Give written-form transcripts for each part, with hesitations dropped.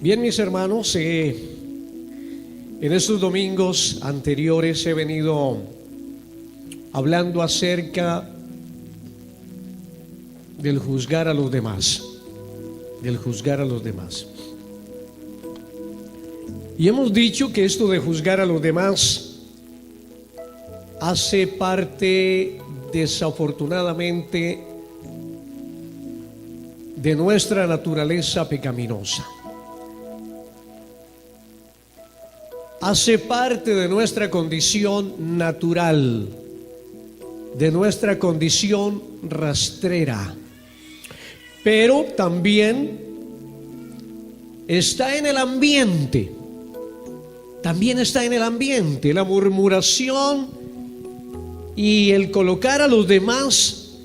Bien, mis hermanos, en estos domingos anteriores he venido hablando acerca del juzgar a los demás, Y hemos dicho que esto de juzgar a los demás hace parte, desafortunadamente, de nuestra naturaleza pecaminosa. Hace parte de nuestra condición natural, de nuestra condición rastrera, pero también está en el ambiente. También está en el ambiente la murmuración y el colocar a los demás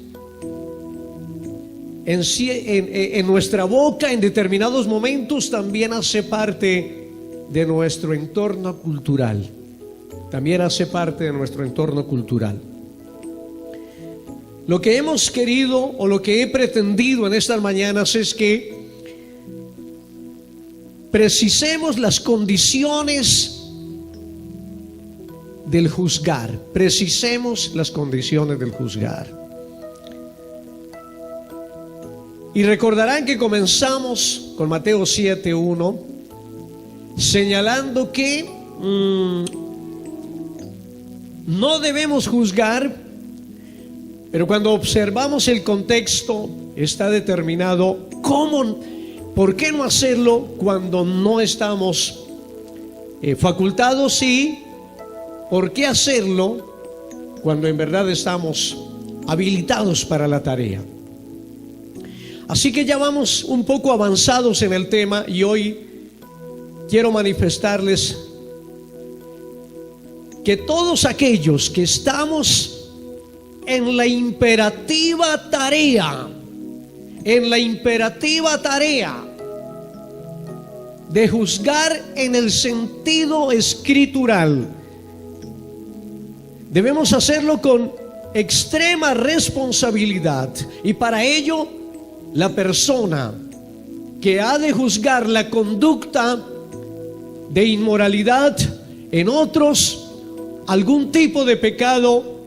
en nuestra boca en determinados momentos también hace parte de nuestro entorno cultural. También hace parte de nuestro entorno cultural. Lo que hemos querido o lo que he pretendido en estas mañanas es que precisemos las condiciones del juzgar. Precisemos las condiciones del juzgar. Y recordarán que comenzamos con Mateo 7:1, señalando que no debemos juzgar, pero cuando observamos el contexto está determinado ¿por qué no hacerlo cuando no estamos facultados? Y ¿por qué hacerlo cuando en verdad estamos habilitados para la tarea? Así que ya vamos un poco avanzados en el tema y hoy quiero manifestarles que todos aquellos que estamos en la imperativa tarea, de juzgar en el sentido escritural, debemos hacerlo con extrema responsabilidad. Y para ello, la persona que ha de juzgar la conducta de inmoralidad en otros, algún tipo de pecado,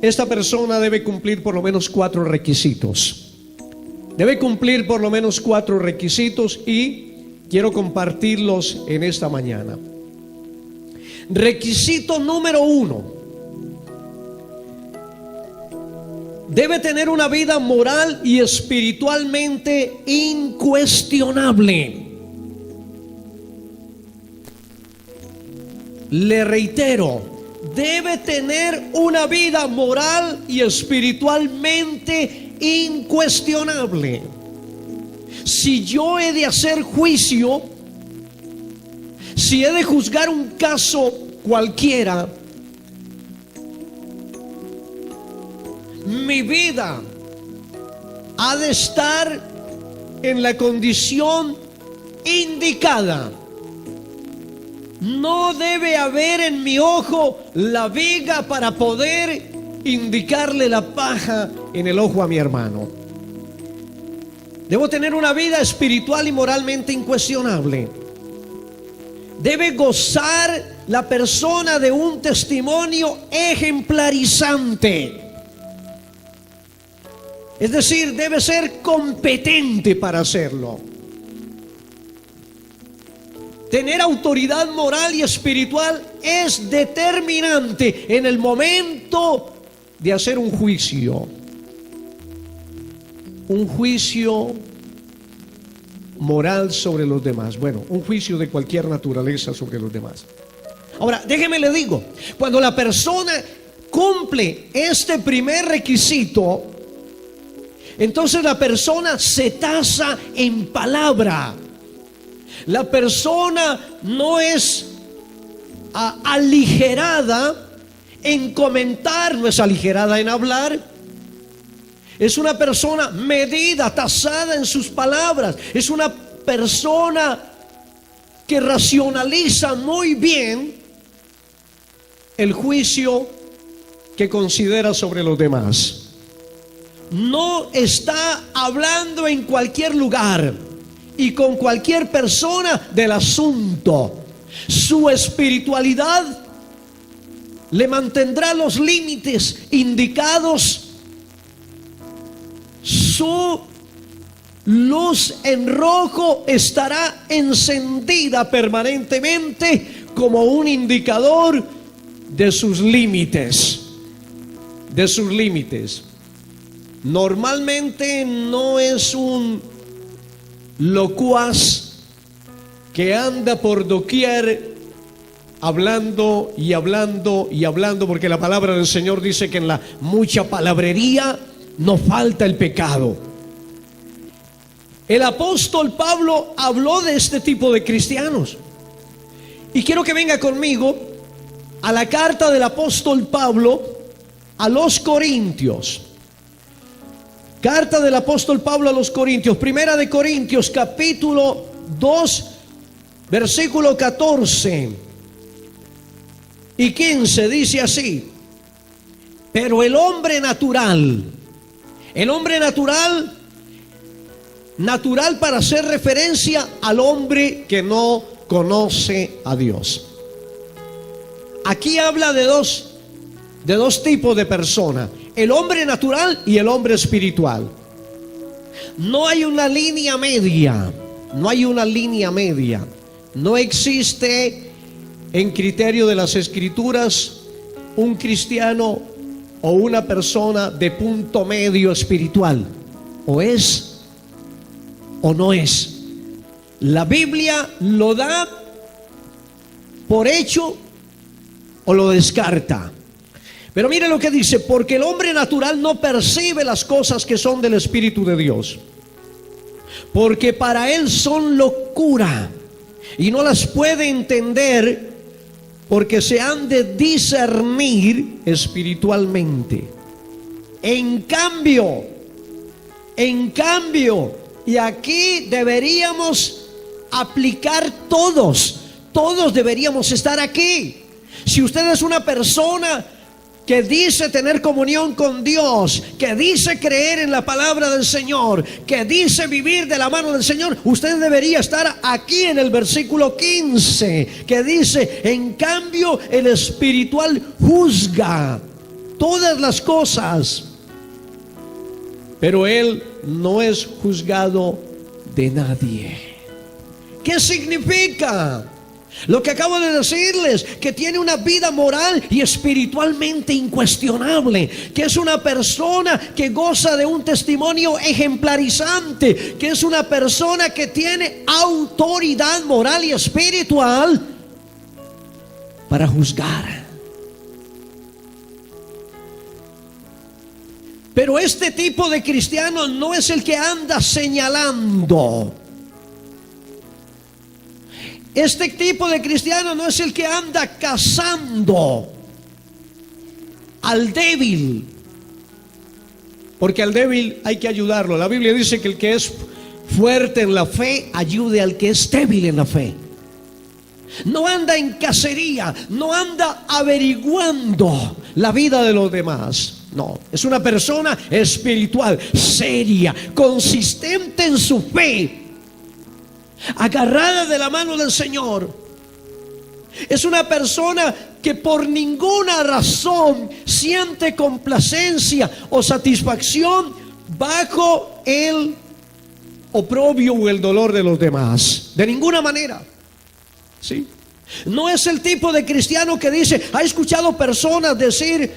esta persona debe cumplir por lo menos 4 requisitos. Debe cumplir por lo menos 4 requisitos y quiero compartirlos en esta mañana. Requisito número 1. Debe tener una vida moral y espiritualmente incuestionable. Le reitero, debe tener una vida moral y espiritualmente incuestionable. Si yo he de hacer juicio, si he de juzgar un caso cualquiera, mi vida ha de estar en la condición indicada. No debe haber en mi ojo la viga para poder indicarle la paja en el ojo a mi hermano. Debo tener una vida espiritual y moralmente incuestionable. Debe gozar la persona de un testimonio ejemplarizante. Es decir, debe ser competente para hacerlo. Tener autoridad moral y espiritual es determinante en el momento de hacer un juicio. Un juicio moral sobre los demás. Bueno, un juicio de cualquier naturaleza sobre los demás. Ahora, déjeme le digo, cuando la persona cumple este primer requisito, entonces la persona se tasa en palabra. La persona no es aligerada en comentar, no es aligerada en hablar. Es una persona medida, tasada en sus palabras. Es una persona que racionaliza muy bien el juicio que considera sobre los demás. No está hablando en cualquier lugar. y con cualquier persona del asunto. Su espiritualidad le mantendrá los límites indicados. Su luz en rojo estará encendida permanentemente como un indicador de sus límites. De sus límites. Normalmente no es un locuaz que anda por doquier hablando y hablando y hablando, porque la palabra del Señor dice que en la mucha palabrería no falta el pecado. El apóstol Pablo habló de este tipo de cristianos. Y quiero que venga conmigo a la carta del apóstol Pablo a los Corintios. Carta del apóstol Pablo a los Corintios. Primera de Corintios, capítulo 2, versículo 14 y 15, dice así: pero el hombre natural para hacer referencia al hombre que no conoce a Dios. Aquí habla de dos tipos de personas: el hombre natural y el hombre espiritual. No hay una línea media. No hay una línea media. No existe en criterio de las Escrituras un cristiano o una persona de punto medio espiritual. O es o no es. La Biblia lo da por hecho o lo descarta. Pero mire lo que dice: porque el hombre natural no percibe las cosas que son del Espíritu de Dios, porque para él son locura y no las puede entender, porque se han de discernir espiritualmente. En cambio, y aquí deberíamos aplicar todos deberíamos estar aquí. Si usted es una persona que dice tener comunión con Dios, que dice creer en la palabra del Señor, que dice vivir de la mano del Señor, usted debería estar aquí en el versículo 15, que dice: en cambio el espiritual juzga todas las cosas, pero él no es juzgado de nadie. ¿Qué significa? Lo que acabo de decirles, que tiene una vida moral y espiritualmente incuestionable, que es una persona que goza de un testimonio ejemplarizante, que es una persona que tiene autoridad moral y espiritual para juzgar. Pero este tipo de cristiano no es el que anda señalando. Este tipo de cristiano no es el que anda cazando al débil, porque al débil hay que ayudarlo. La Biblia dice que el que es fuerte en la fe ayude al que es débil en la fe. No anda en cacería, no anda averiguando la vida de los demás. No, es una persona espiritual, seria, consistente en su fe, agarrada de la mano del Señor. Es una persona que por ninguna razón siente complacencia o satisfacción bajo el oprobio o el dolor de los demás. De ninguna manera. ¿Sí? No es el tipo de cristiano que dice: ¿ha escuchado personas decir: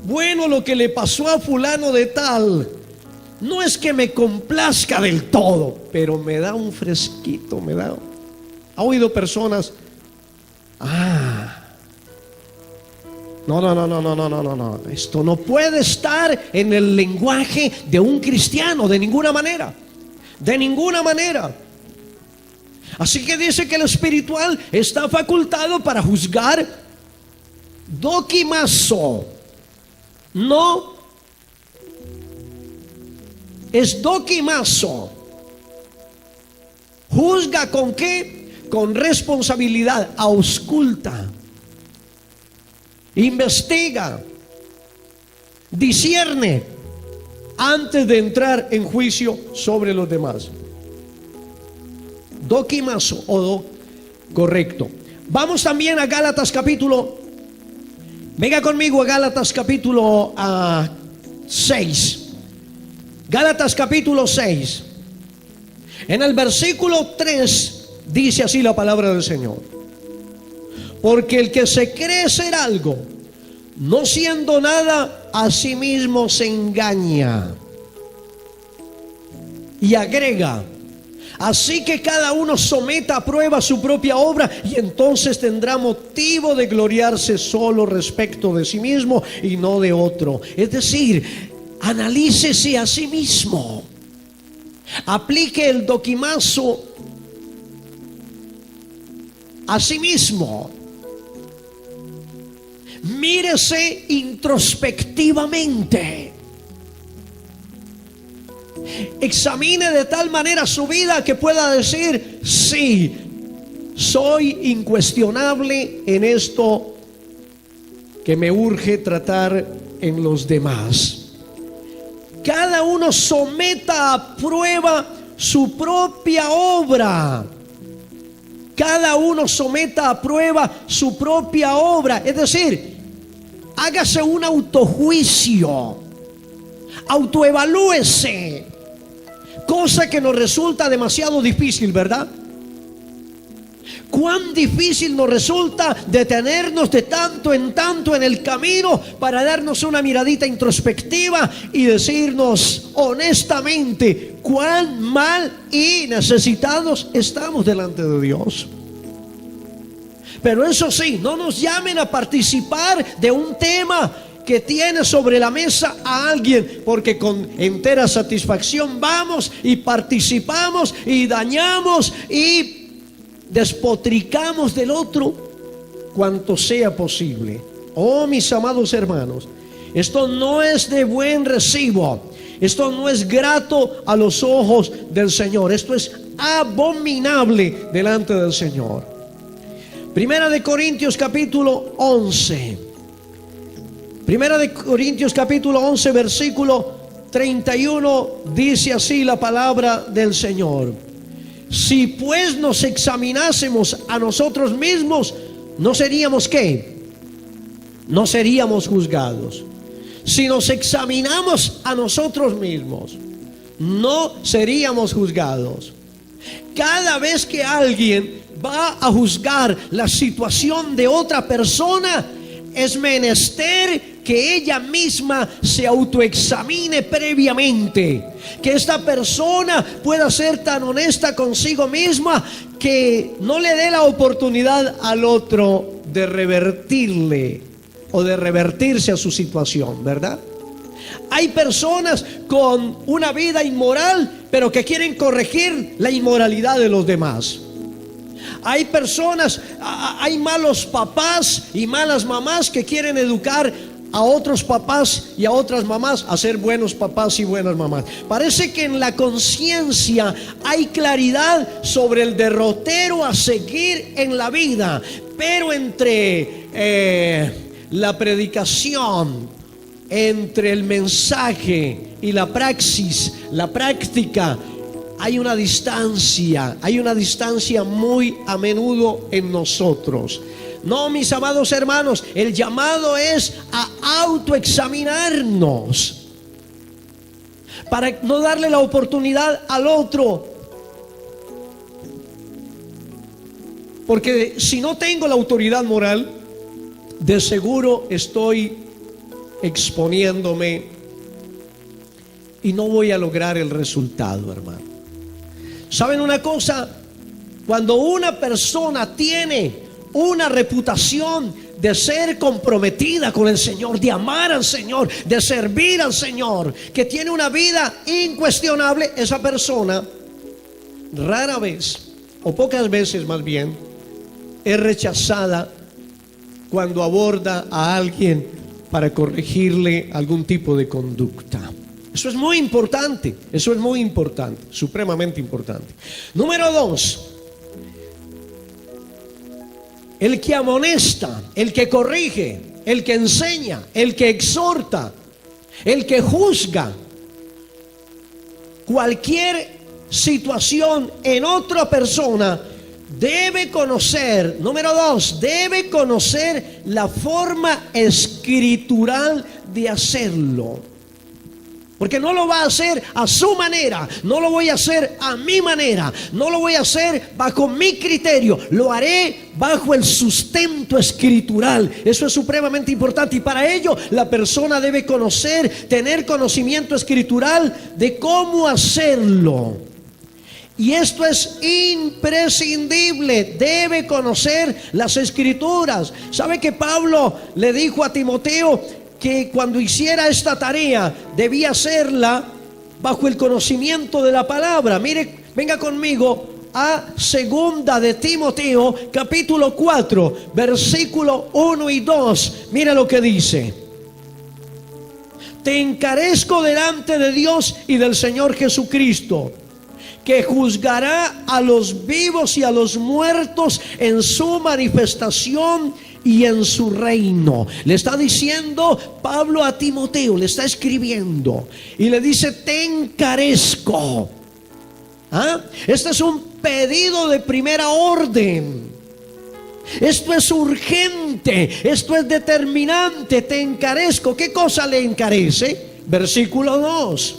bueno, lo que le pasó a fulano de tal, no es que me complazca del todo, pero me da un fresquito, me da... ¿Ha oído personas? No. Esto no puede estar en el lenguaje de un cristiano, de ninguna manera. De ninguna manera. Así que dice que el espiritual está facultado para juzgar dokimazo. No, es dokimazo. Juzga con qué? Con responsabilidad, ausculta, investiga, discierne antes de entrar en juicio sobre los demás. Dokimazo correcto. Vamos también a Gálatas capítulo. Venga conmigo a Gálatas capítulo 6. Gálatas capítulo 6. En el versículo 3 dice así la palabra del Señor: porque el que se cree ser algo, no siendo nada, a sí mismo se engaña. Y agrega: así que cada uno someta a prueba su propia obra, y entonces tendrá motivo de gloriarse solo respecto de sí mismo y no de otro. Es decir, analícese a sí mismo. Aplique el dokimazo a sí mismo. Mírese introspectivamente. Examine de tal manera su vida que pueda decir: sí, soy incuestionable en esto que me urge tratar en los demás. Cada uno someta a prueba su propia obra. Cada uno someta a prueba su propia obra. Es decir, hágase un autojuicio, autoevalúese, cosa que nos resulta demasiado difícil, ¿verdad? Cuán difícil nos resulta detenernos de tanto en el camino para darnos una miradita introspectiva y decirnos honestamente cuán mal y necesitados estamos delante de Dios. Pero eso sí, no nos llamen a participar de un tema que tiene sobre la mesa a alguien, porque con entera satisfacción vamos y participamos y dañamos y despotricamos del otro cuanto sea posible. Oh, mis amados hermanos, esto no es de buen recibo. Esto no es grato a los ojos del Señor. Esto es abominable delante del Señor. Primera de Corintios capítulo 11. Primera de Corintios capítulo 11 versículo 31 dice así la palabra del Señor: si pues nos examinásemos a nosotros mismos, ¿no seríamos qué? No seríamos juzgados. Si nos examinamos a nosotros mismos, no seríamos juzgados. Cada vez que alguien va a juzgar la situación de otra persona, es menester que ella misma se autoexamine previamente, que esta persona pueda ser tan honesta consigo misma que no le dé la oportunidad al otro de revertirle o de revertirse a su situación, ¿verdad? Hay personas con una vida inmoral, pero que quieren corregir la inmoralidad de los demás. Hay personas, hay malos papás y malas mamás que quieren educar a otros papás y a otras mamás a ser buenos papás y buenas mamás. Parece que en la conciencia hay claridad sobre el derrotero a seguir en la vida, pero entre la predicación, entre el mensaje y la praxis, la práctica, hay una distancia muy a menudo en nosotros. No, mis amados hermanos, el llamado es a autoexaminarnos para no darle la oportunidad al otro. Porque si no tengo la autoridad moral, de seguro estoy exponiéndome y no voy a lograr el resultado, hermano. ¿Saben una cosa? Cuando una persona tiene una reputación de ser comprometida con el Señor, de amar al Señor, de servir al Señor, que tiene una vida incuestionable, esa persona rara vez, o pocas veces más bien, es rechazada cuando aborda a alguien para corregirle algún tipo de conducta. Eso es muy importante, supremamente importante. Número 2, el que amonesta, el que corrige, el que enseña, el que exhorta, el que juzga, cualquier situación en otra persona, debe conocer, número 2, debe conocer la forma escritural de hacerlo. Porque no lo va a hacer a su manera, no lo voy a hacer a mi manera, no lo voy a hacer bajo mi criterio, lo haré bajo el sustento escritural. Eso es supremamente importante, y para ello la persona debe conocer, tener conocimiento escritural de cómo hacerlo. Y esto es imprescindible, debe conocer las escrituras. ¿Sabe que Pablo le dijo a Timoteo que cuando hiciera esta tarea debía hacerla bajo el conocimiento de la palabra? Mire, venga conmigo a segunda de Timoteo, capítulo 4, versículo 1 y 2. Mira lo que dice: te encarezco delante de Dios y del Señor Jesucristo, que juzgará a los vivos y a los muertos en su manifestación y en su reino. Le está diciendo Pablo a Timoteo, le está escribiendo y le dice: te encarezco. Este es un pedido de primera orden. Esto es urgente, esto es determinante. Te encarezco. ¿Qué cosa le encarece? Versículo 2: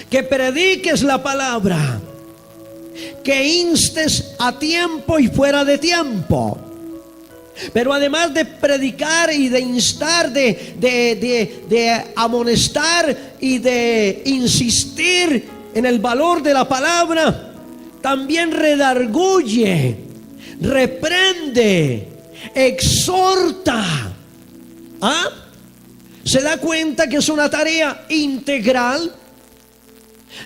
que prediques la palabra, que instes a tiempo y fuera de tiempo. Pero además de predicar y de instar, de amonestar y de insistir en el valor de la palabra, también redarguye, reprende, exhorta. ¿Se da cuenta que es una tarea integral?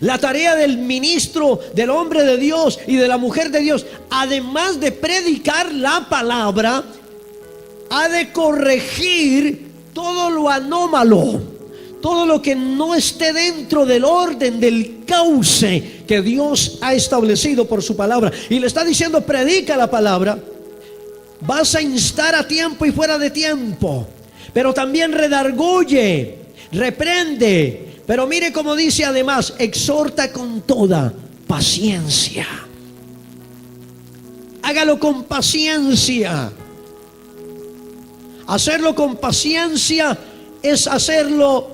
La tarea del ministro, del hombre de Dios y de la mujer de Dios, además de predicar la palabra, ha de corregir todo lo anómalo, todo lo que no esté dentro del orden, del cauce que Dios ha establecido por su palabra. Y le está diciendo: predica la palabra, vas a instar a tiempo y fuera de tiempo, pero también redarguye, reprende. Pero mire cómo dice además: exhorta con toda paciencia. Hágalo con paciencia. Hacerlo con paciencia es hacerlo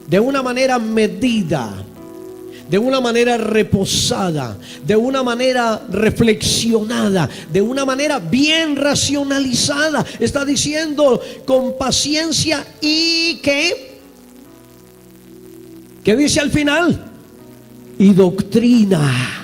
de una manera medida, de una manera reposada, de una manera reflexionada, de una manera bien racionalizada. Está diciendo con paciencia y ¿qué dice al final? Y doctrina.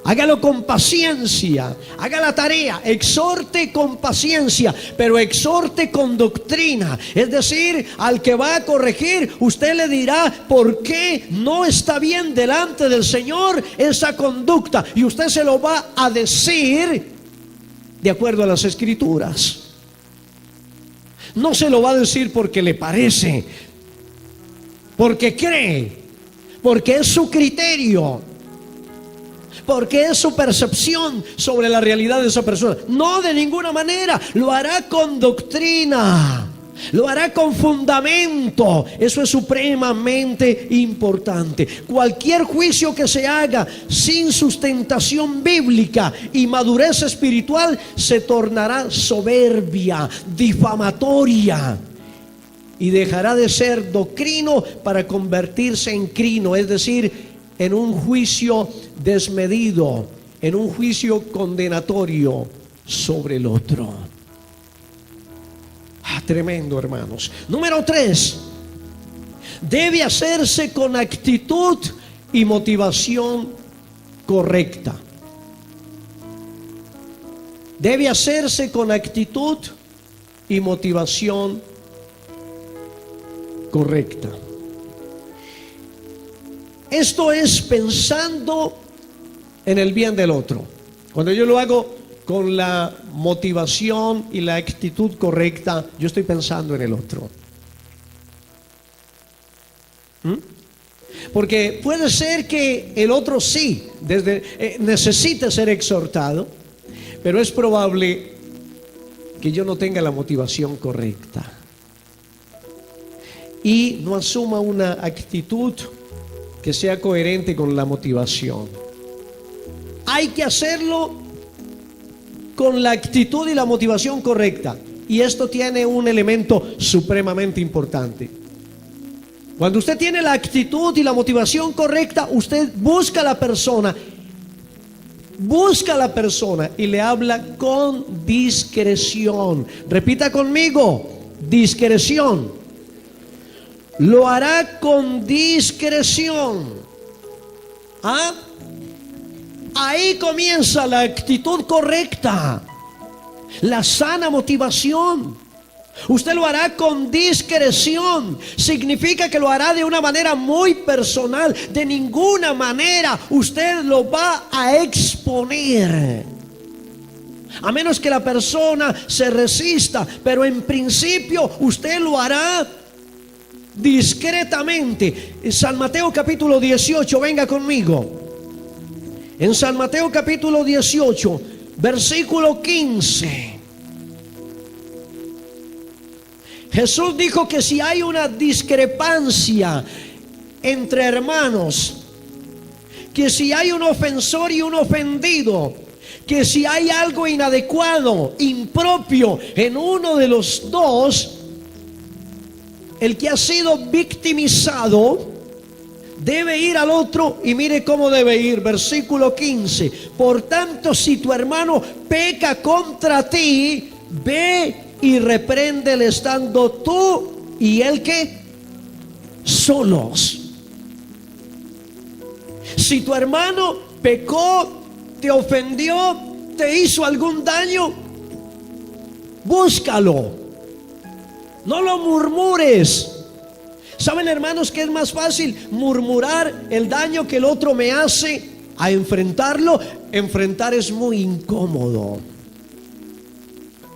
Hágalo con paciencia, haga la tarea, exhorte con paciencia, pero exhorte con doctrina. Es decir, al que va a corregir, usted le dirá por qué no está bien delante del Señor esa conducta, y usted se lo va a decir de acuerdo a las Escrituras. No se lo va a decir porque le parece, porque cree, porque es su criterio, porque es su percepción sobre la realidad de esa persona. No, de ninguna manera. Lo hará con doctrina, lo hará con fundamento. Eso es supremamente importante. Cualquier juicio que se haga sin sustentación bíblica y madurez espiritual se tornará soberbia, difamatoria, y dejará de ser docrino para convertirse en crino, es decir, en un juicio desmedido, en un juicio condenatorio sobre el otro. Tremendo, hermanos. Número 3, debe hacerse con actitud y motivación correcta. Debe hacerse con actitud y motivación correcta. Esto es pensando en el bien del otro. Cuando yo lo hago con la motivación y la actitud correcta, yo estoy pensando en el otro. Porque puede ser que el otro sí necesite ser exhortado, pero es probable que yo no tenga la motivación correcta y no asuma una actitud que sea coherente con la motivación. Hay que hacerlo con la actitud y la motivación correcta. Y esto tiene un elemento supremamente importante. Cuando usted tiene la actitud y la motivación correcta, usted busca a la persona y le habla con discreción. Repita conmigo: discreción. Lo hará con discreción. ¿Ah? Ahí comienza la actitud correcta, la sana motivación. Usted lo hará con discreción. Significa que lo hará de una manera muy personal. De ninguna manera usted lo va a exponer, a menos que la persona se resista. Pero en principio usted lo hará discretamente. En San Mateo capítulo 18, venga conmigo. En San Mateo capítulo 18, versículo 15. Jesús dijo que si hay una discrepancia entre hermanos, que si hay un ofensor y un ofendido, que si hay algo inadecuado, impropio en uno de los dos, el que ha sido victimizado debe ir al otro. Y mire cómo debe ir, versículo 15. Por tanto, si tu hermano peca contra ti, ve y repréndele estando tú y él que solos. Si tu hermano pecó, te ofendió, te hizo algún daño, búscalo, no lo murmures. ¿Saben, hermanos, que es más fácil murmurar el daño que el otro me hace a enfrentarlo? Enfrentar es muy incómodo.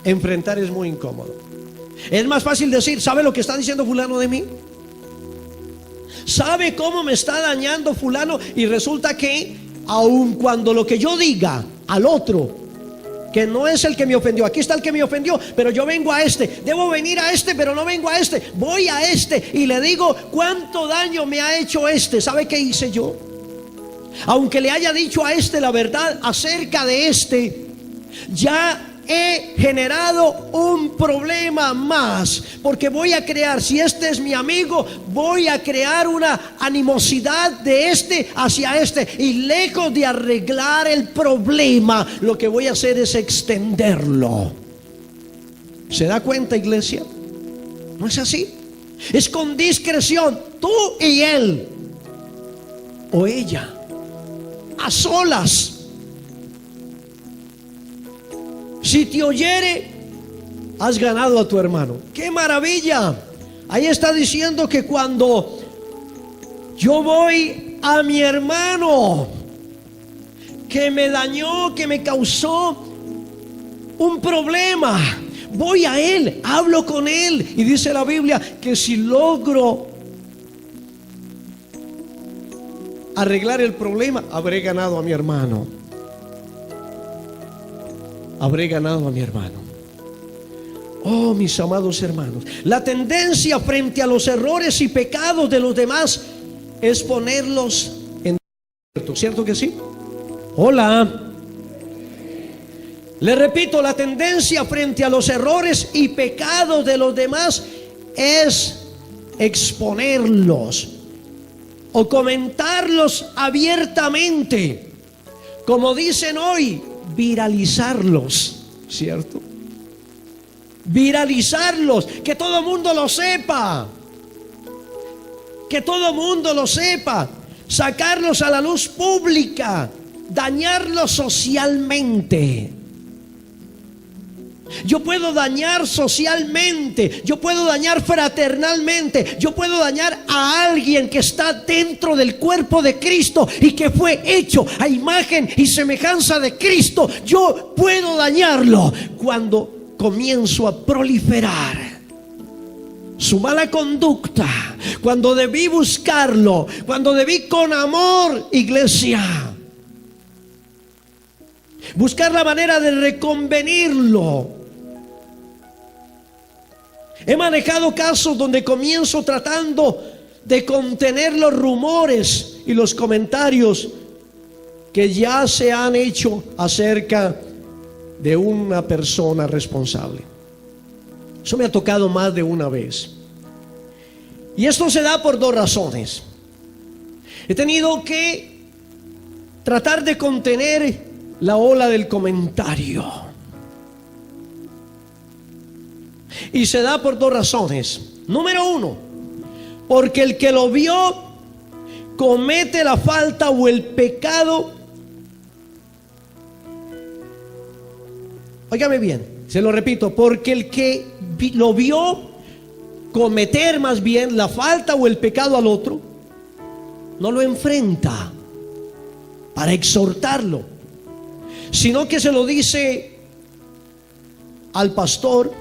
Enfrentar es muy incómodo. Es más fácil decir: ¿sabe lo que está diciendo fulano de mí? ¿Sabe cómo me está dañando fulano? Y resulta que aun cuando lo que yo diga al otro, que no es el que me ofendió, aquí está el que me ofendió, pero yo vengo a este, debo venir a este, pero no vengo a este, voy a este y le digo cuánto daño me ha hecho este. ¿Sabe qué hice yo? Aunque le haya dicho a este la verdad acerca de este, ya he generado un problema más, porque voy a crear, si este es mi amigo, voy a crear una animosidad de este hacia este, y lejos de arreglar el problema, lo que voy a hacer es extenderlo. ¿Se da cuenta, iglesia? ¿No es así? Es con discreción, tú y él o ella, a solas. Si te oyere, has ganado a tu hermano. ¡Qué maravilla! Ahí está diciendo que cuando yo voy a mi hermano que me dañó, que me causó un problema, voy a él, hablo con él, y dice la Biblia que si logro arreglar el problema, habré ganado a mi hermano. Habré ganado a mi hermano. Oh, mis amados hermanos, la tendencia frente a los errores y pecados de los demás es ponerlos en cierto. ¿Cierto que sí? Hola. Le repito, la tendencia frente a los errores y pecados de los demás es exponerlos o comentarlos abiertamente, como dicen hoy, viralizarlos, ¿cierto? Viralizarlos, que todo mundo lo sepa, que todo mundo lo sepa, sacarlos a la luz pública, dañarlos socialmente. Yo puedo dañar socialmente, yo puedo dañar fraternalmente, yo puedo dañar a alguien que está dentro del cuerpo de Cristo y que fue hecho a imagen y semejanza de Cristo. Yo puedo dañarlo cuando comienzo a proliferar su mala conducta, cuando debí buscarlo, cuando debí con amor, iglesia, buscar la manera de reconvenirlo. He manejado casos donde comienzo tratando de contener los rumores y los comentarios que ya se han hecho acerca de una persona responsable. Eso me ha tocado más de una vez. Y esto se da por dos razones. He tenido que tratar de contener la ola del comentario. Y se da por dos razones. Número uno, porque el que lo vio comete la falta o el pecado. Óigame bien, se lo repito, porque el que lo vio cometer más bien la falta o el pecado al otro, no lo enfrenta para exhortarlo, sino que se lo dice al pastor,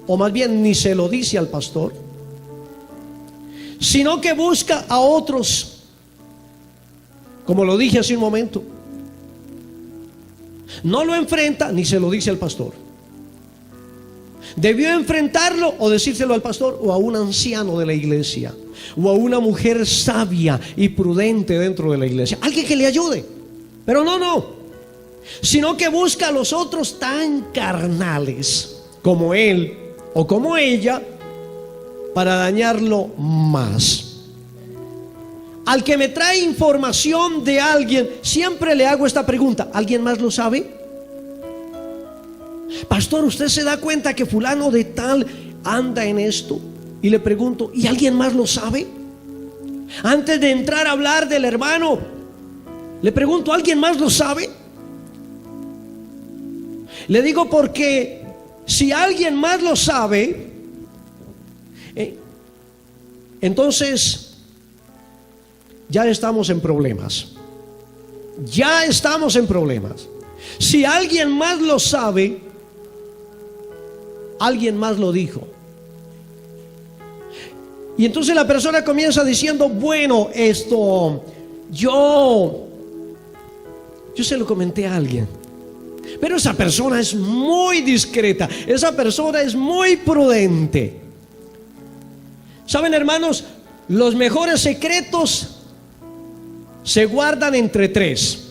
o más bien ni se lo dice al pastor, sino que busca a otros, como lo dije hace un momento. No lo enfrenta ni se lo dice al pastor. Debió enfrentarlo o decírselo al pastor o a un anciano de la iglesia o a una mujer sabia y prudente dentro de la iglesia, alguien que le ayude. Pero no, sino que busca a los otros tan carnales como él o como ella para dañarlo más. Al que me trae información de alguien, siempre le hago esta pregunta: ¿alguien más lo sabe? Pastor, ¿usted se da cuenta que fulano de tal anda en esto? Y le pregunto: ¿y alguien más lo sabe? Antes de entrar a hablar del hermano, le pregunto: ¿alguien más lo sabe? Le digo porque si alguien más lo sabe, entonces ya estamos en problemas. Ya estamos en problemas. Si alguien más lo sabe, alguien más lo dijo. Y entonces la persona comienza diciendo: bueno, esto yo se lo comenté a alguien, pero esa persona es muy discreta, esa persona es muy prudente. Saben, hermanos, los mejores secretos se guardan entre tres.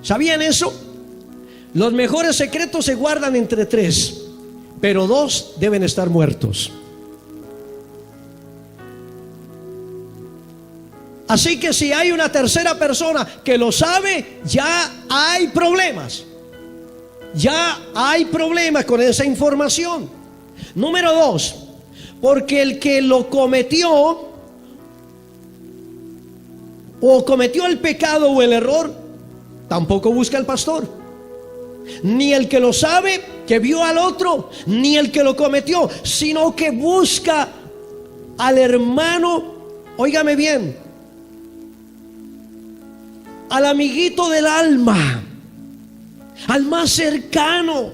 ¿Sabían eso? Los mejores secretos se guardan entre tres, pero dos deben estar muertos. Así que si hay una tercera persona que lo sabe, ya hay problemas. Ya hay problemas con esa información. Número dos, porque el que lo cometió o cometió el pecado o el error, tampoco busca al pastor. Ni el que lo sabe, que vio al otro, ni el que lo cometió, sino que busca al hermano, óigame bien, al amiguito del alma, al más cercano,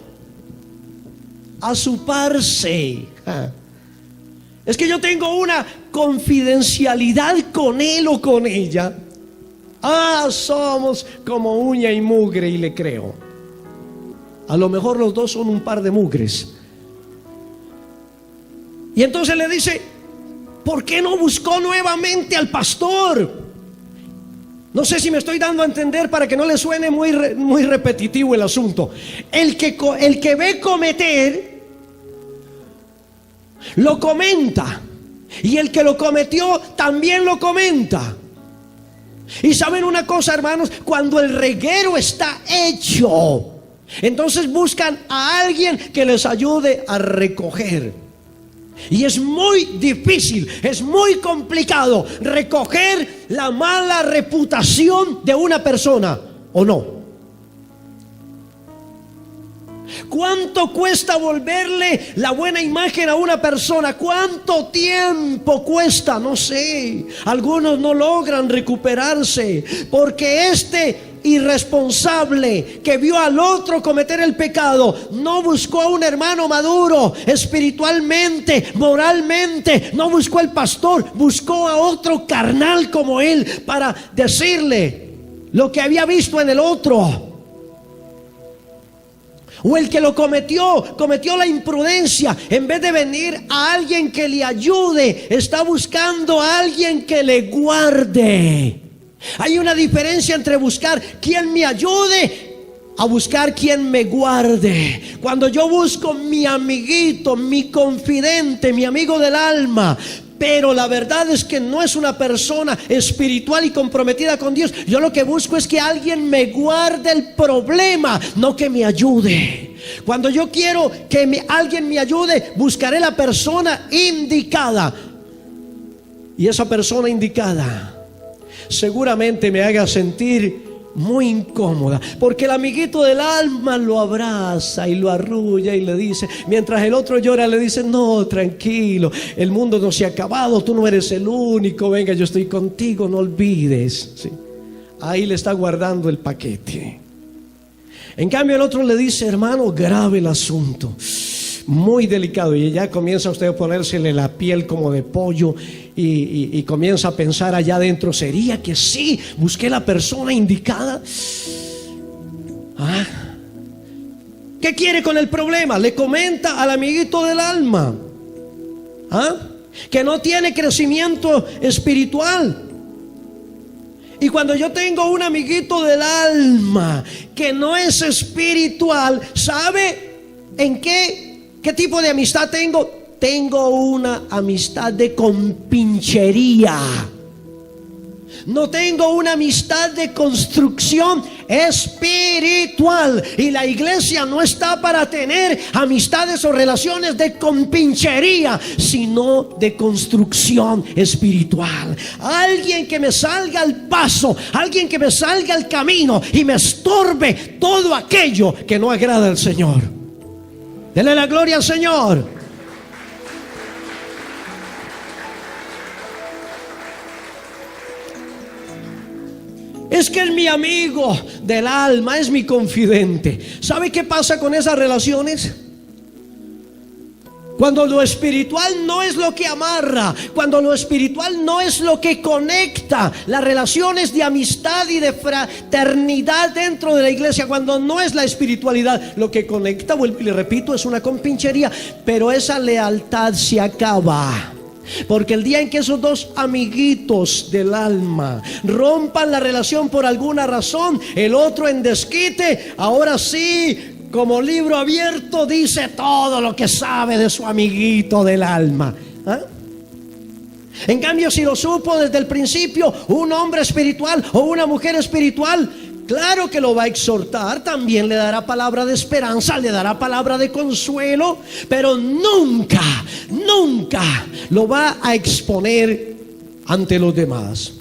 a su parce. Es que yo tengo una confidencialidad con él o con ella. Somos como uña y mugre, y le creo. A lo mejor los dos son un par de mugres. Y entonces le dice: ¿por qué no buscó nuevamente al pastor? No sé si me estoy dando a entender para que no le suene muy repetitivo el asunto. El que ve cometer, lo comenta. Y el que lo cometió también lo comenta. Y saben una cosa, hermanos, cuando el reguero está hecho, entonces buscan a alguien que les ayude a recoger. Y es muy difícil, es muy complicado recoger la mala reputación de una persona, ¿o no? ¿Cuánto cuesta volverle la buena imagen a una persona? ¿Cuánto tiempo cuesta? No sé. Algunos no logran recuperarse porque este irresponsable que vio al otro cometer el pecado no buscó a un hermano maduro espiritualmente, moralmente, no buscó al pastor, buscó a otro carnal como él para decirle lo que había visto en el otro. O el que lo cometió la imprudencia. En vez de venir a alguien que le ayude, está buscando a alguien que le guarde. Hay una diferencia entre buscar quien me ayude a buscar quien me guarde. Cuando yo busco mi amiguito, mi confidente, mi amigo del alma, pero la verdad es que no es una persona espiritual y comprometida con Dios, yo lo que busco es que alguien me guarde el problema, no que me ayude. Cuando yo quiero que alguien me ayude, buscaré la persona indicada. Y esa persona indicada seguramente me haga sentir muy incómoda, porque el amiguito del alma lo abraza y lo arrulla y le dice, mientras el otro llora, le dice: no, tranquilo, el mundo no se ha acabado, tú no eres el único, venga, yo estoy contigo, no olvides. ¿Sí? Ahí le está guardando el paquete. En cambio el otro le dice: hermano, grave el asunto, muy delicado. Y ya comienza usted a ponérsele la piel como de pollo y comienza a pensar allá adentro: ¿sería que sí? ¿Busqué la persona indicada? ¿Qué quiere con el problema? Le comenta al amiguito del alma que no tiene crecimiento espiritual. Y cuando yo tengo un amiguito del alma que no es espiritual, ¿sabe en qué tipo de amistad tengo? Tengo una amistad de compinchería. No tengo una amistad de construcción espiritual. Y la iglesia no está para tener amistades o relaciones de compinchería, sino de construcción espiritual. Alguien que me salga al paso, alguien que me salga al camino y me estorbe todo aquello que no agrada al Señor. Denle la gloria al Señor. Es que es mi amigo del alma, es mi confidente. ¿Sabe qué pasa con esas relaciones? Cuando lo espiritual no es lo que amarra, cuando lo espiritual no es lo que conecta las relaciones de amistad y de fraternidad dentro de la iglesia, cuando no es la espiritualidad lo que conecta, vuelvo y le repito, es una compinchería, pero esa lealtad se acaba. Porque el día en que esos dos amiguitos del alma rompan la relación por alguna razón, el otro en desquite, ahora sí, como libro abierto, dice todo lo que sabe de su amiguito del alma. En cambio, si lo supo desde el principio un hombre espiritual o una mujer espiritual, claro que lo va a exhortar, también le dará palabra de esperanza, le dará palabra de consuelo, pero nunca lo va a exponer ante los demás.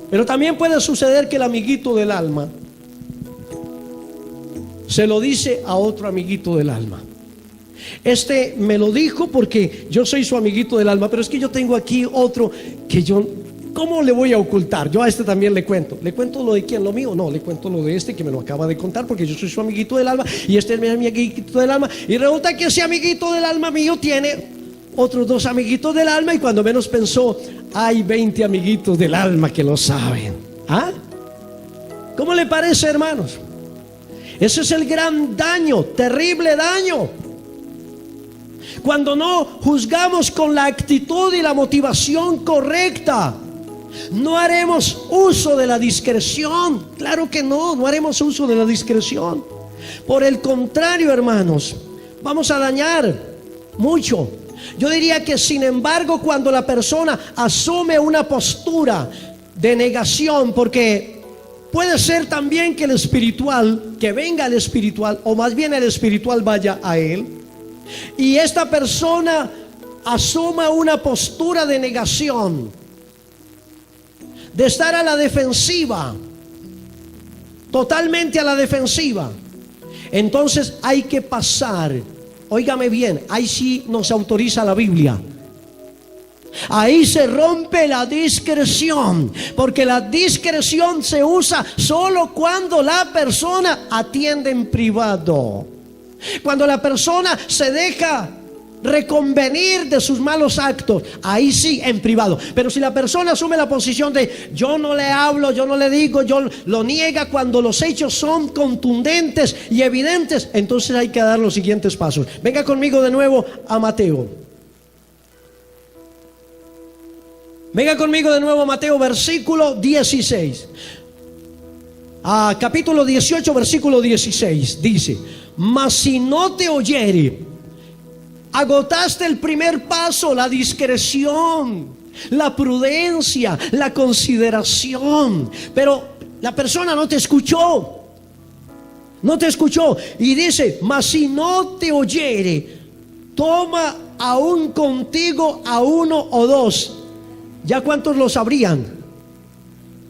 Pero también puede suceder que el amiguito del alma se lo dice a otro amiguito del alma. Este me lo dijo porque yo soy su amiguito del alma, pero es que yo tengo aquí otro que yo, ¿cómo le voy a ocultar? Yo a este también le cuento. ¿Le cuento lo de quién? ¿Lo mío? No, le cuento lo de este que me lo acaba de contar, porque yo soy su amiguito del alma y este es mi amiguito del alma. Y resulta que ese amiguito del alma mío tiene otros dos amiguitos del alma, y cuando menos pensó, hay 20 amiguitos del alma que lo saben. ¿Cómo le parece, hermanos? Ese es el gran daño, terrible daño. Cuando no juzgamos con la actitud y la motivación correcta, no haremos uso de la discreción. Claro que no haremos uso de la discreción. Por el contrario, hermanos, vamos a dañar mucho. Yo diría que, sin embargo, cuando la persona asume una postura de negación, porque puede ser también que el espiritual, que venga el espiritual, o más bien el espiritual vaya a él, y esta persona asuma una postura de negación, de estar a la defensiva, totalmente a la defensiva, entonces hay que pasar. Óigame bien, ahí sí nos autoriza la Biblia. Ahí se rompe la discreción, porque la discreción se usa solo cuando la persona atiende en privado. Cuando la persona se deja reconvenir de sus malos actos, ahí sí, en privado. Pero si la persona asume la posición de yo no le hablo, yo no le digo, yo lo niega cuando los hechos son contundentes y evidentes, entonces hay que dar los siguientes pasos. Venga conmigo de nuevo a Mateo. Venga conmigo de nuevo a Mateo, versículo 16. Capítulo 18, versículo 16. Dice: mas si no te oyere. Agotaste el primer paso, la discreción, la prudencia, la consideración, pero la persona no te escuchó. No te escuchó. Y dice: mas si no te oyere, toma aún contigo a uno o dos. ¿Ya cuántos lo sabrían?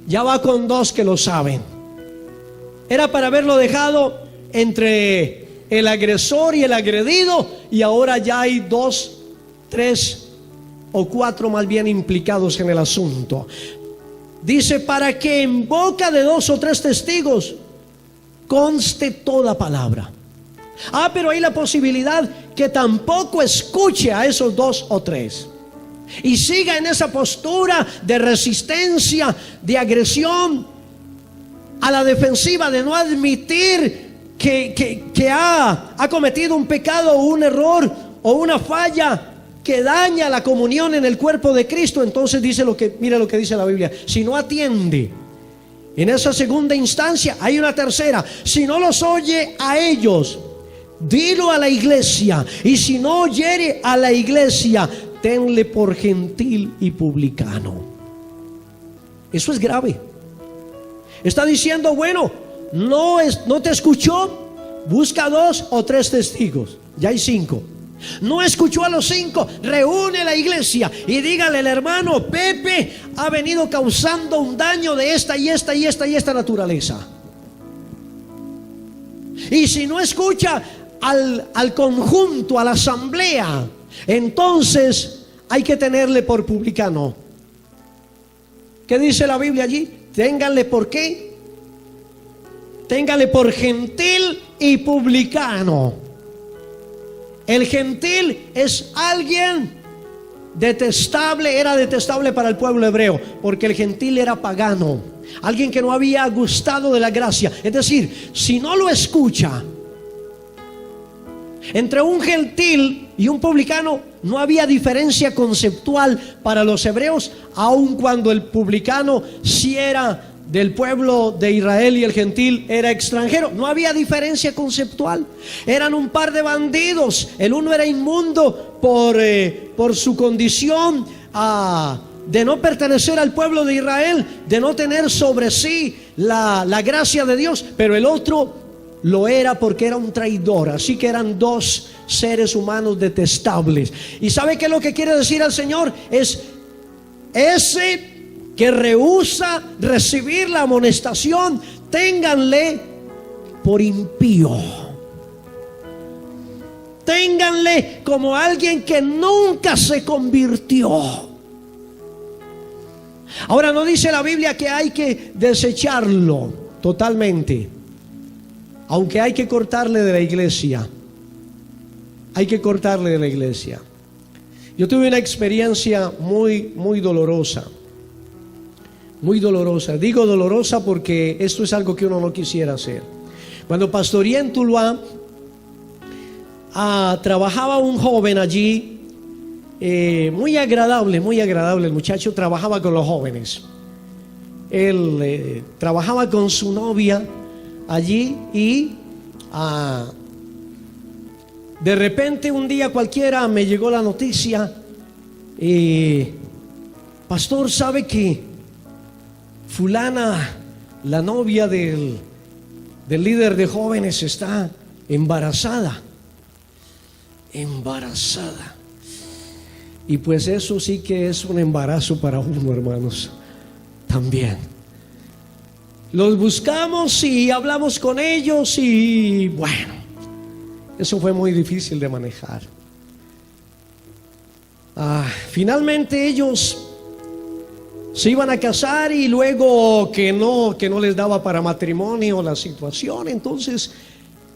Ya va con dos que lo saben. Era para haberlo dejado entre el agresor y el agredido, y ahora ya hay 2, 3 o 4 más bien implicados en el asunto. Dice: para que en boca de 2 o 3 testigos conste toda palabra. Pero hay la posibilidad que tampoco escuche a esos 2 o 3 y siga en esa postura de resistencia, de agresión, a la defensiva, de no admitir que ha cometido un pecado o un error o una falla que daña la comunión en el cuerpo de Cristo. Entonces mira lo que dice la Biblia: si no atiende en esa segunda instancia, hay una tercera. Si no los oye a ellos, dilo a la iglesia, y si no oyere a la iglesia, tenle por gentil y publicano. Eso es grave. Está diciendo: bueno, no te escuchó, busca 2 o 3 testigos, ya hay 5. No escuchó a los 5, reúne la iglesia y dígale: el hermano Pepe ha venido causando un daño de esta y esta y esta y esta naturaleza. Y si no escucha al conjunto, a la asamblea, entonces hay que tenerle por publicano. ¿Qué dice la Biblia allí? Ténganle por qué. Ténganle por gentil y publicano. El gentil es alguien detestable, era detestable para el pueblo hebreo, porque el gentil era pagano, alguien que no había gustado de la gracia. Es decir, si no lo escucha, entre un gentil y un publicano no había diferencia conceptual para los hebreos, aun cuando el publicano sí era del pueblo de Israel y el gentil era extranjero. No había diferencia conceptual. Eran un par de bandidos. El uno era inmundo por su condición de no pertenecer al pueblo de Israel, de no tener sobre sí la gracia de Dios, pero el otro lo era porque era un traidor. Así que eran 2 seres humanos detestables. ¿Y sabe qué es lo que quiere decir el Señor? Es ese que rehúsa recibir la amonestación, ténganle por impío. Ténganle como alguien que nunca se convirtió. Ahora, no dice la Biblia que hay que desecharlo totalmente, aunque hay que cortarle de la iglesia. Hay que cortarle de la iglesia. Yo tuve una experiencia muy, muy dolorosa. Muy dolorosa. Digo dolorosa porque esto es algo que uno no quisiera hacer. Cuando pastoreé en Tuluá, trabajaba un joven allí, muy agradable el muchacho. Trabajaba con los jóvenes. Él trabajaba con su novia allí y de repente un día cualquiera me llegó la noticia: pastor, ¿sabe que fulana, la novia del líder de jóvenes, está embarazada? Y pues eso sí que es un embarazo para uno, hermanos, también. Los buscamos y hablamos con ellos, y bueno, eso fue muy difícil de manejar. Finalmente ellos se iban a casar, y luego que no les daba para matrimonio la situación, entonces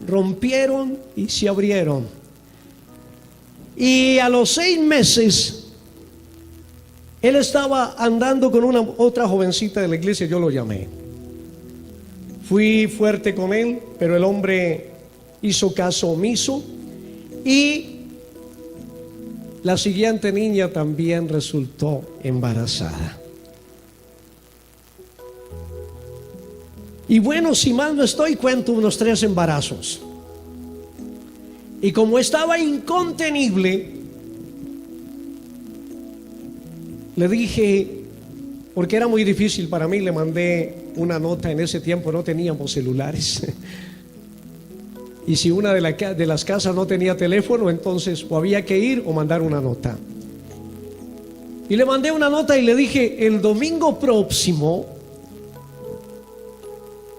rompieron y se abrieron. Y a los 6 meses, él estaba andando con otra jovencita de la iglesia. Yo lo llamé. Fui fuerte con él, pero el hombre hizo caso omiso. Y la siguiente niña también resultó embarazada. Y bueno, si mal no estoy, cuento unos 3 embarazos. Y como estaba incontenible, le dije, porque era muy difícil para mí, le mandé una nota. En ese tiempo no teníamos celulares. Y si una de las casas no tenía teléfono, entonces o había que ir o mandar una nota. Y le mandé una nota y le dije, el domingo próximo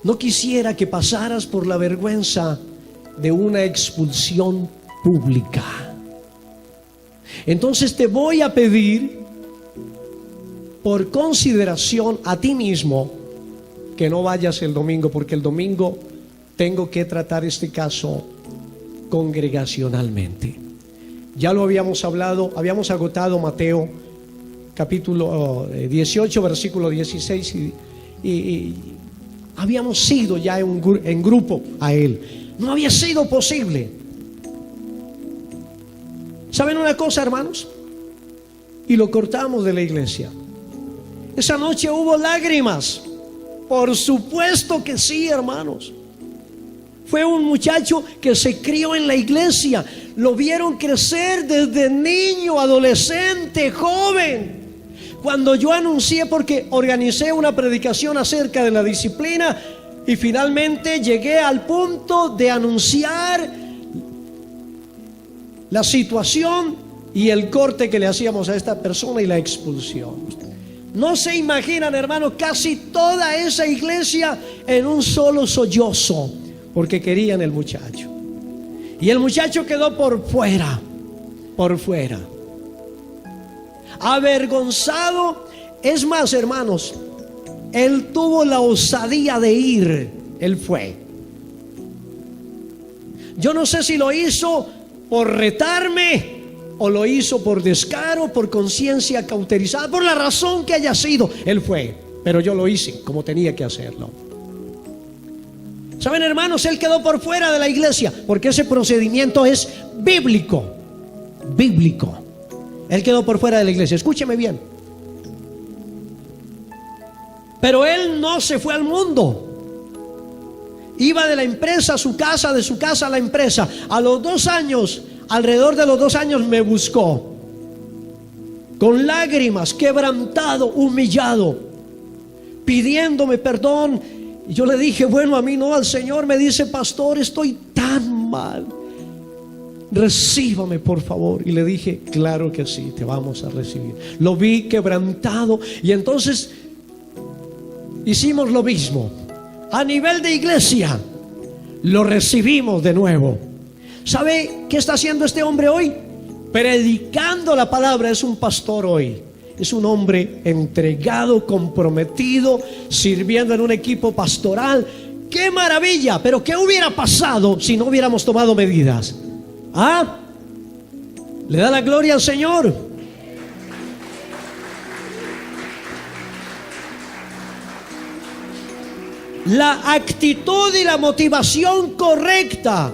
no quisiera que pasaras por la vergüenza de una expulsión pública. Entonces te voy a pedir, por consideración a ti mismo, que no vayas el domingo, porque el domingo tengo que tratar este caso congregacionalmente. Ya lo habíamos hablado, habíamos agotado Mateo capítulo 18, versículo 16 y habíamos ido ya en grupo a él. No había sido posible. ¿Saben una cosa, hermanos? Y lo cortamos de la iglesia. Esa noche hubo lágrimas. Por supuesto que sí, hermanos. Fue un muchacho que se crió en la iglesia. Lo vieron crecer desde niño, adolescente, joven. Cuando yo anuncié, porque organicé una predicación acerca de la disciplina, y finalmente llegué al punto de anunciar la situación y el corte que le hacíamos a esta persona y la expulsión. No se imaginan, hermano, casi toda esa iglesia en un solo sollozo, porque querían el muchacho. Y el muchacho quedó por fuera, avergonzado. Es más, hermanos, él tuvo la osadía de ir. Él fue. Yo no sé si lo hizo por retarme o lo hizo por descaro, por conciencia cauterizada, por la razón que haya sido. Él fue, pero yo lo hice como tenía que hacerlo. ¿Saben, hermanos? Él quedó por fuera de la iglesia porque ese procedimiento es bíblico. Él quedó por fuera de la iglesia. Escúcheme bien. Pero él no se fue al mundo. Iba de la empresa a su casa, de su casa a la empresa. A los 2 años, alrededor de los 2 años, me buscó con lágrimas, quebrantado, humillado, pidiéndome perdón. Y yo le dije, bueno, a mí no, al Señor. Me dice, pastor, estoy tan mal, recíbame por favor. Y le dije, claro que sí, te vamos a recibir. Lo vi quebrantado y entonces hicimos lo mismo. A nivel de iglesia, lo recibimos de nuevo. ¿Sabe qué está haciendo este hombre hoy? Predicando la palabra. Es un pastor hoy. Es un hombre entregado, comprometido, sirviendo en un equipo pastoral. ¡Qué maravilla! Pero ¿qué hubiera pasado si no hubiéramos tomado medidas? ¿Ah? ¿Le da la gloria al Señor? La actitud y la motivación correcta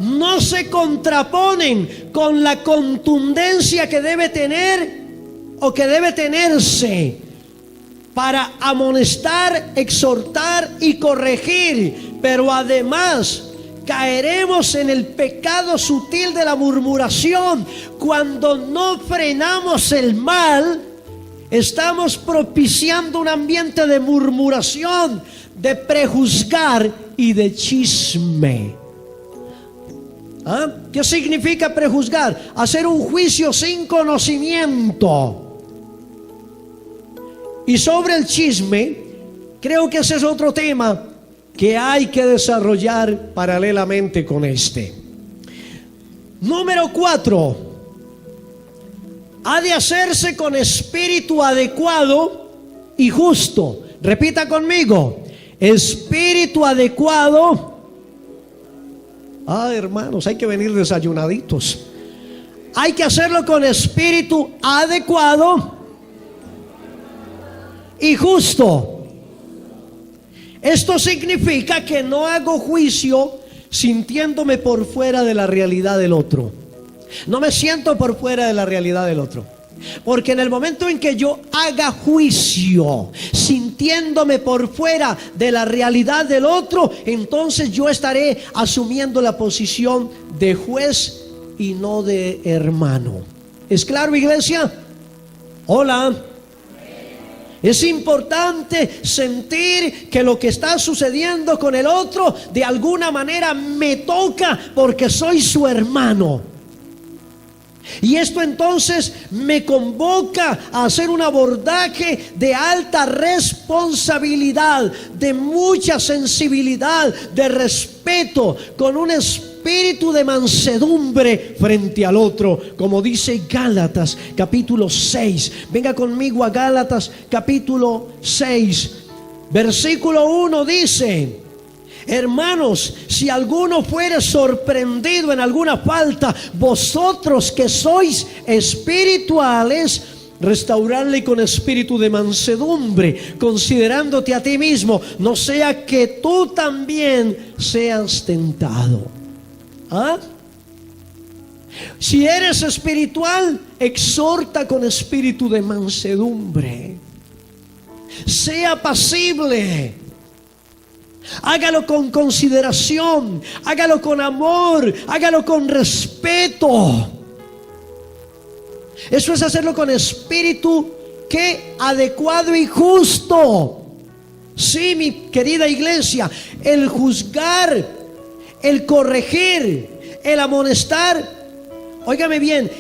no se contraponen con la contundencia que debe tener o que debe tenerse para amonestar, exhortar y corregir. Pero además caeremos en el pecado sutil de la murmuración. Cuando no frenamos el mal, estamos propiciando un ambiente de murmuración, de prejuzgar y de chisme. ¿Ah? ¿Qué significa prejuzgar? Hacer un juicio sin conocimiento. Y sobre el chisme, creo que ese es otro tema que hay que desarrollar paralelamente con este. Número 4. Ha de hacerse con espíritu adecuado y justo. Repita conmigo. Espíritu adecuado. Hermanos, hay que venir desayunaditos. hay que hacerlo con espíritu adecuado y justo. Esto significa que no hago juicio sintiéndome por fuera de la realidad del otro. No me siento por fuera de la realidad del otro. Porque en el momento en que yo haga juicio sintiéndome por fuera de la realidad del otro, entonces yo estaré asumiendo la posición de juez y no de hermano. ¿Es claro, iglesia? Hola. Es importante sentir que lo que está sucediendo con el otro de alguna manera me toca porque soy su hermano. Y esto entonces me convoca a hacer un abordaje de alta responsabilidad, de mucha sensibilidad, de respeto, con un espíritu de mansedumbre frente al otro, como dice Gálatas capítulo 6. Venga conmigo a Gálatas capítulo 6, versículo 1 dice: hermanos, si alguno fuere sorprendido en alguna falta, vosotros que sois espirituales, restaurarle con espíritu de mansedumbre, considerándote a ti mismo, no sea que tú también seas tentado. ¿Ah? Si eres espiritual, exhorta con espíritu de mansedumbre. Sea apacible. Hágalo con consideración, hágalo con amor, hágalo con respeto. Eso es hacerlo con espíritu que adecuado y justo. Sí, mi querida iglesia, el juzgar, el corregir, el amonestar, óigame bien,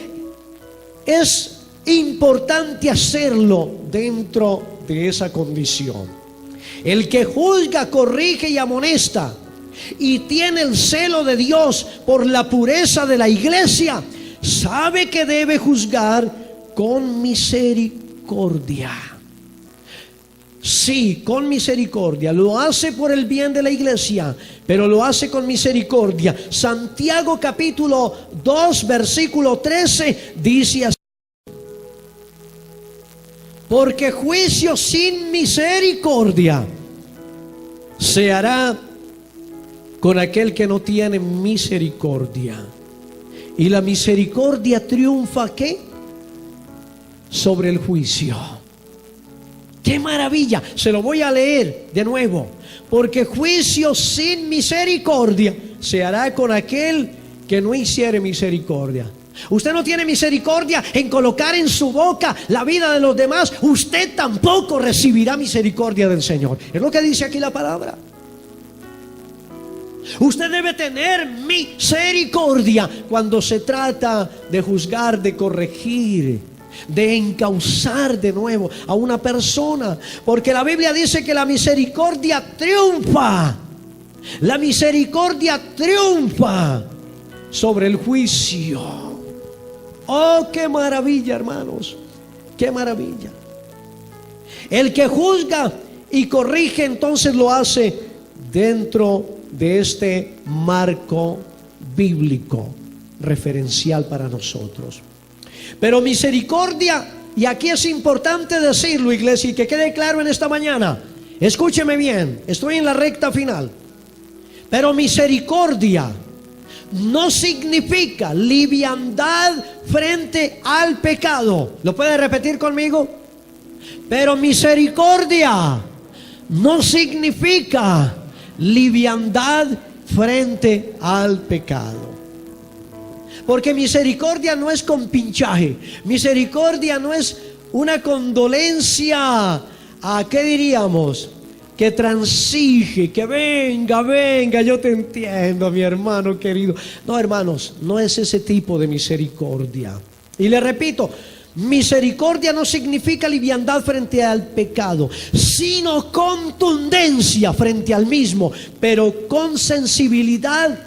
es importante hacerlo dentro de esa condición. El que juzga, corrige y amonesta y tiene el celo de Dios por la pureza de la iglesia, sabe que debe juzgar con misericordia. Sí, con misericordia. Lo hace por el bien de la iglesia, pero lo hace con misericordia. Santiago capítulo 2 versículo 13 dice así: porque juicio sin misericordia se hará con aquel que no tiene misericordia. Y la misericordia triunfa, ¿qué? Sobre el juicio. ¡Qué maravilla! Se lo voy a leer de nuevo. Porque juicio sin misericordia se hará con aquel que no hiciere misericordia. Usted no tiene misericordia en colocar en su boca la vida de los demás, usted tampoco recibirá misericordia del Señor. Es lo que dice aquí la palabra. Usted debe tener misericordia cuando se trata de juzgar, de corregir, de encauzar de nuevo a una persona, porque la Biblia dice que la misericordia triunfa. La misericordia triunfa sobre el juicio. Oh, qué maravilla, hermanos, qué maravilla. El que juzga y corrige entonces lo hace dentro de este marco bíblico referencial para nosotros. Pero misericordia, y aquí es importante decirlo, iglesia, y que quede claro en esta mañana, escúcheme bien, estoy en la recta final. Pero misericordia no significa liviandad frente al pecado. ¿Lo puede repetir conmigo? Pero misericordia no significa liviandad frente al pecado. Porque misericordia no es compinchaje. Misericordia no es una condolencia a, ¿qué diríamos? Que transige, que venga, yo te entiendo, mi hermano querido. No, hermanos, no es ese tipo de misericordia. Y le repito, misericordia no significa liviandad frente al pecado, sino contundencia frente al mismo, pero con sensibilidad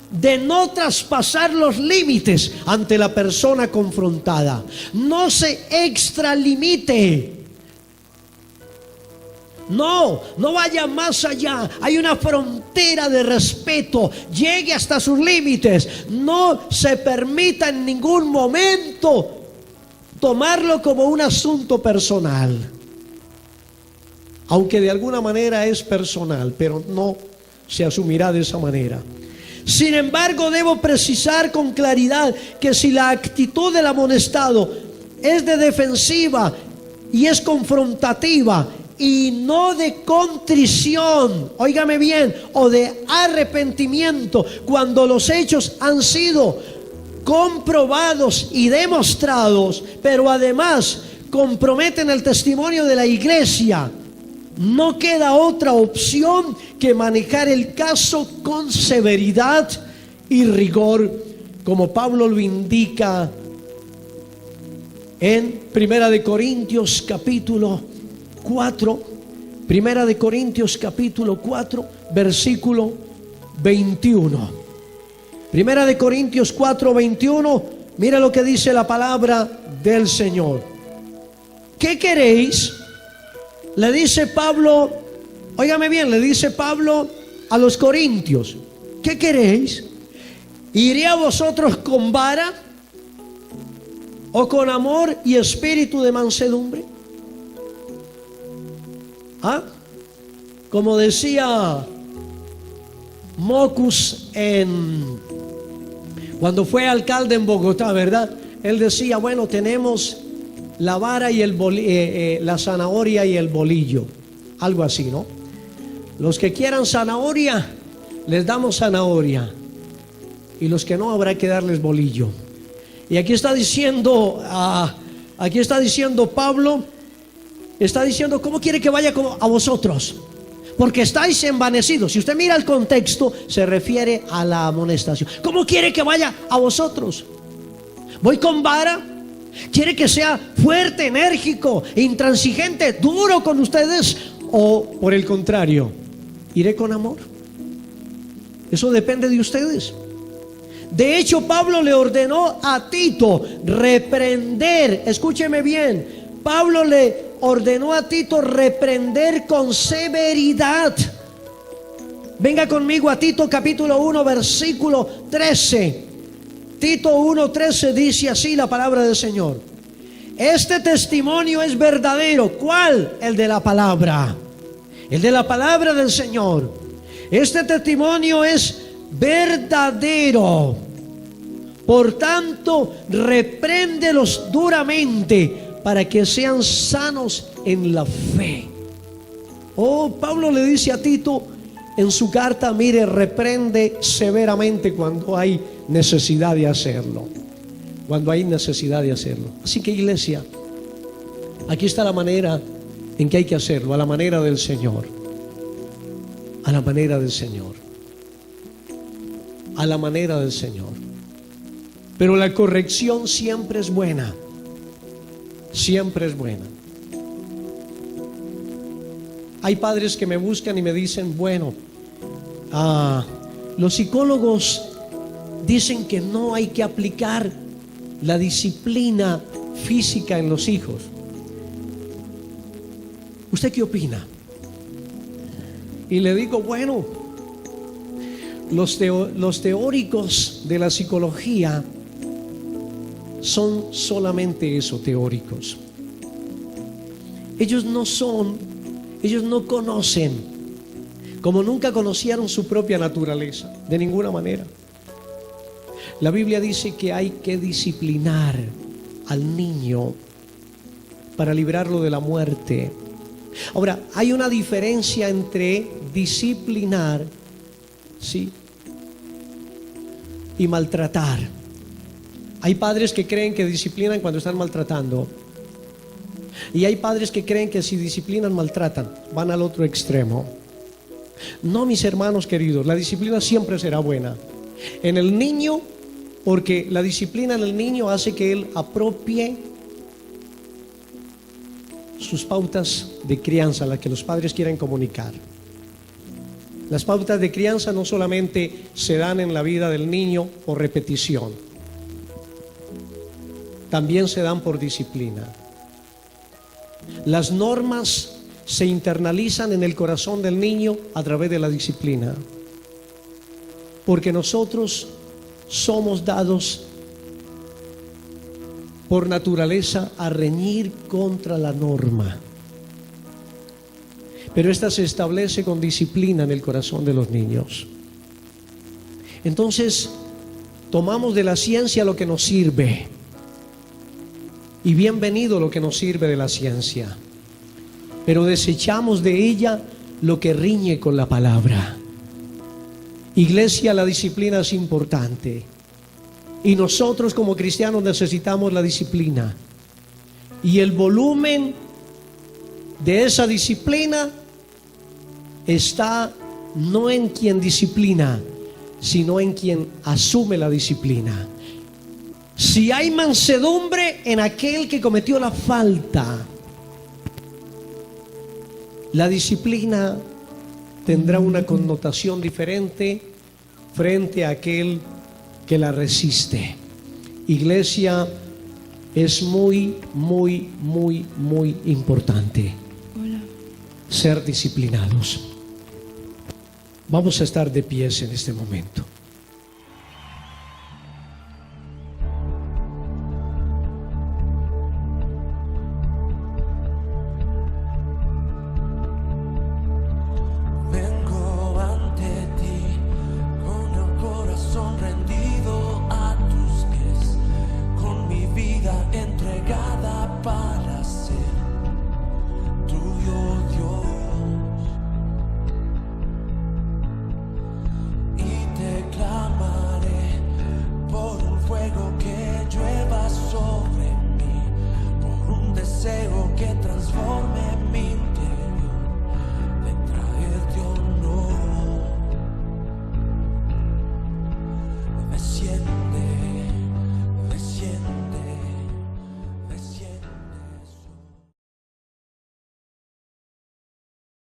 de no traspasar los límites ante la persona confrontada. No se extralimite. No, no vaya más allá. Hay una frontera de respeto. Llegue hasta sus límites. No se permita en ningún momento tomarlo como un asunto personal. Aunque de alguna manera es personal, pero no se asumirá de esa manera. Sin embargo, debo precisar con claridad que si la actitud del amonestado es de defensiva y es confrontativa y no de contrición, óigame bien, o de arrepentimiento, cuando los hechos han sido comprobados y demostrados, pero además comprometen el testimonio de la iglesia, no queda otra opción que manejar el caso con severidad y rigor, como Pablo lo indica en Primera de Corintios capítulo 4, Primera de Corintios capítulo 4, versículo 21. Primera de Corintios 4, 21, mira lo que dice la palabra del Señor. ¿Qué queréis? Le dice Pablo, óigame bien, le dice Pablo a los corintios, ¿qué queréis? ¿Iré a vosotros con vara o con amor y espíritu de mansedumbre? Como decía Mocus cuando fue alcalde en Bogotá, ¿verdad? Él decía, bueno, tenemos la vara y la zanahoria y el bolillo, algo así, ¿no? Los que quieran zanahoria, les damos zanahoria, y los que no, habrá que darles bolillo. Y aquí está diciendo Pablo, está diciendo, ¿cómo quiere que vaya a vosotros? Porque estáis envanecidos. Si usted mira el contexto, se refiere a la amonestación. ¿Cómo quiere que vaya a vosotros? ¿Voy con vara? ¿Quiere que sea fuerte, enérgico, intransigente, duro con ustedes? ¿O por el contrario, iré con amor? Eso depende de ustedes. De hecho, Pablo le ordenó a Tito reprender. Escúcheme bien. Pablo le ordenó a Tito reprender con severidad. Venga conmigo a Tito capítulo 1, versículo 13. Tito 1:13 dice así la palabra del Señor: este testimonio es verdadero. ¿Cuál? El de la palabra. El de la palabra del Señor. Este testimonio es verdadero. Por tanto, repréndelos duramente para que sean sanos en la fe. Pablo le dice a Tito en su carta, mire, reprende severamente cuando hay necesidad de hacerlo. Cuando hay necesidad de hacerlo. Así que, iglesia, aquí está la manera en que hay que hacerlo, a la manera del Señor. A la manera del Señor. A la manera del Señor. Pero la corrección siempre es buena. Siempre es buena. Hay padres que me buscan y me dicen, bueno, los psicólogos dicen que no hay que aplicar la disciplina física en los hijos. ¿Usted qué opina? Y le digo, bueno, los teóricos de la psicología son solamente eso, teóricos. Ellos no conocen, como nunca conocieron su propia naturaleza, de ninguna manera. La Biblia dice que hay que disciplinar al niño para librarlo de la muerte. Ahora, hay una diferencia entre disciplinar, ¿sí?, y maltratar. Hay padres que creen que disciplinan cuando están maltratando. Y hay padres que creen que si disciplinan, maltratan. Van al otro extremo. No, mis hermanos queridos, la disciplina siempre será buena en el niño, porque la disciplina en el niño hace que él apropie sus pautas de crianza, las que los padres quieren comunicar. Las pautas de crianza no solamente se dan en la vida del niño por repetición, también se dan por disciplina. Las normas se internalizan en el corazón del niño a través de la disciplina. Porque nosotros somos dados por naturaleza a reñir contra la norma. Pero esta se establece con disciplina en el corazón de los niños. Entonces, tomamos de la ciencia lo que nos sirve. Y bienvenido lo que nos sirve de la ciencia. Pero desechamos de ella lo que riñe con la palabra. Iglesia, la disciplina es importante. Y nosotros como cristianos necesitamos la disciplina. Y el volumen de esa disciplina está no en quien disciplina, sino en quien asume la disciplina. Si hay mansedumbre en aquel que cometió la falta, la disciplina tendrá una connotación diferente frente a aquel que la resiste. Iglesia, es muy importante ser disciplinados. Vamos a estar de pies en este momento.